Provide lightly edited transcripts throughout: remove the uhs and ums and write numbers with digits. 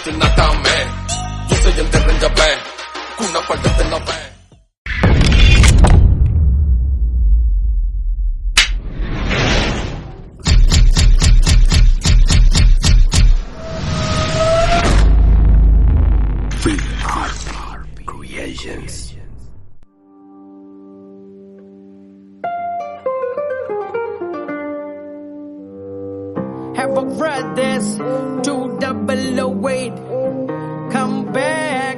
போட்டு நட்டாம விஷயம் தெரிஞ்சவன் குணப்படுத்தினவன். Creations. Have a brothers 2008 come back.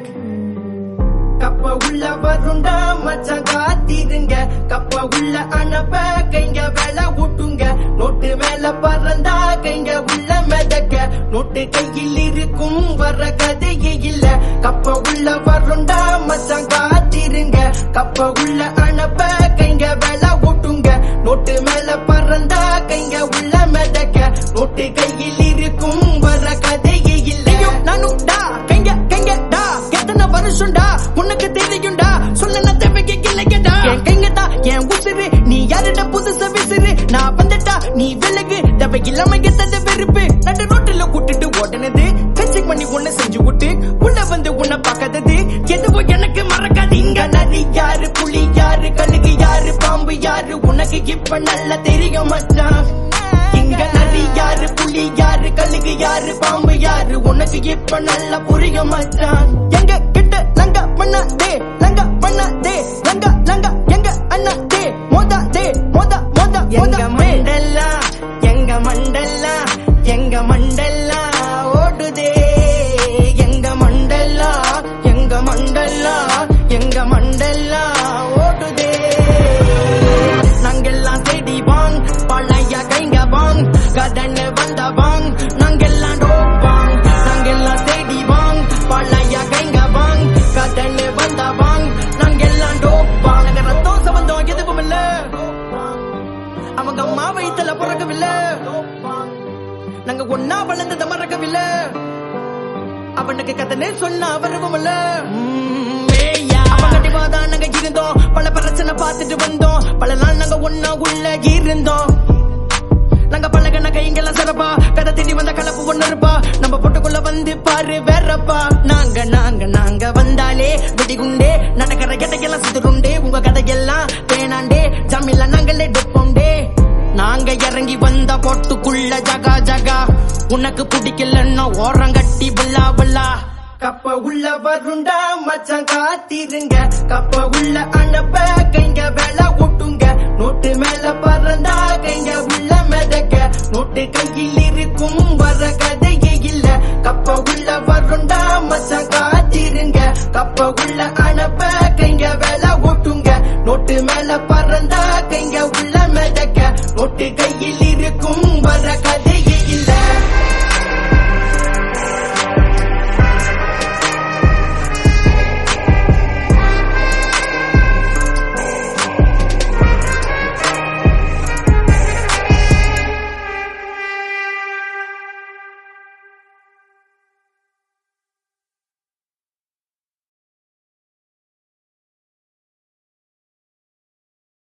கப்ப உள்ள வருண்டா மச்சான் காத்திருங்க, கப்ப உள்ள அனுப்ப கைங்க வேலை விட்டுங்க, நோட்டு மேல பறந்தா கைங்க உள்ள மிதக்க, நோட்டு கையில் இருக்கும் வர கதையே இல்ல. கப்ப உள்ள வருண்டா மச்சான் காத்திருங்க, கப்ப உள்ள அனுப்ப கைங்க வேலை விட்டுங்க, நோட்டு மேல பறந்தா கைங்க உள்ள மிதக்க, நோட்டு கையில் இருக்கும் வர கதையே இல்ல. நானும்டா கைங்க கைங்கடா எத்தனை வருஷம்டா உனக்கு தெரியும்டா, சொல்ல தேவைக்கு இல்லையடா. என் கைங்கடா என் உசுறு, நீ யாருடா புதுசா விசிறு, நான் வந்துட்டா நீ விலகு, தேவை இல்லாம எத்தனை வெறுப்பு. நடு ரோட்டுல கூட்டிட்டு ஓடுனது செக் பண்ணி ஒண்ணு செஞ்சு விட்டு உள்ள வந்து உன்னை பார்க்காதது எதுவும் எனக்கு மறக்காது. இங்க நரி யாரு, புலி யாரு, கழுகு யாரு, பாம்பு யாரு, உனக்கு இப்ப நல்லா தெரியும் மச்சான். இங்க நரி யாரு, புலி யாரு, கழுகு யாரு, பாம்பு யாரு, உனக்கு இப்ப நல்லா புரியும் மச்சான். எங்க கிட்ட லங்க பண்ணாதே, லங்க பண்ணாதே, லங்க லங்க எங்க அண்ணாதே, மோதாதே மோதா மோதா. எங்க மண்டல்லா எங்க மண்டல்லா எங்க மண்டல்லா ஓடுதே, எங்க மண்டல்லா எங்க மண்டல்லா எங்க மண்டல்லா ஓடுதே. நாங்கெல்லாம் தேடி வாங் பழைய கைங்க வாங் கதன்னு வந்த வாங், நாங்கெல்லாம் டோப்பாங், நாங்கெல்லாம் தேடி வாங் பழைய கைங்க வாங் கதன்னு வந்த வாங், நாங்கெல்லாம் டோப்பாங். நாங்க ரத்தம் சம்பந்தம் எதுவும் இல்ல, அவங்க அம்மா வயித்துல பிறக்கவில்லை, நாங்க ஒன்னா வளர்ந்தத மறக்கவில்லை, அவனுக்கு கதனே சொன்ன வருவோம் இல்ல. அவங்கடிவாதான் நாங்க இருந்தோம், பல பிரச்சனை பார்த்துட்டு வந்தோம், பல நாள் நாங்க ஒன்னா உள்ள இருந்தோம், நாங்க பழகன கைங்கெல்லாம் சிறப்பா, கதை தேடி வந்த கலப்பு ஒண்ணு இருப்பா, நம்ம பொட்டுக்குள்ள வந்து பாரு வேறப்பா. நாங்க நாங்க நாங்க வந்தாலே வெடிகுண்டே, நடக்கிற கதையெல்லாம் சுத்துருண்டே, உங்க கதையெல்லாம் தேனாண்டே, ஜாமில நாங்களே டொப்போண்டே. நாங்க இறங்கி வந்த பொட்டுக்குள்ள ஜகா ஜகா, உனக்கு பிடிக்கலன்னா ஓரங்கட்டி புல்லா புல்லா. கப்ப உள்ள வருண்டா மச்சான் காத்திருங்க, கப்ப உள்ள அனுப்ப கைங்க வேலை விட்டுங்க, நோட்டு மேல பறந்தா கைங்க உள்ள மிதக்க, நோட்டு கையில் இருக்கும் வர கதையே இல்ல. கப்ப உள்ள வருண்டா மச்சான் காத்திருங்க, கப்ப உள்ள அனுப்ப கைங்க வேலை விட்டுங்க, நோட்டு மேல பறந்தா கைங்க உள்ள மிதக்க, நோட்டு கையில் இருக்கும் வர கதையே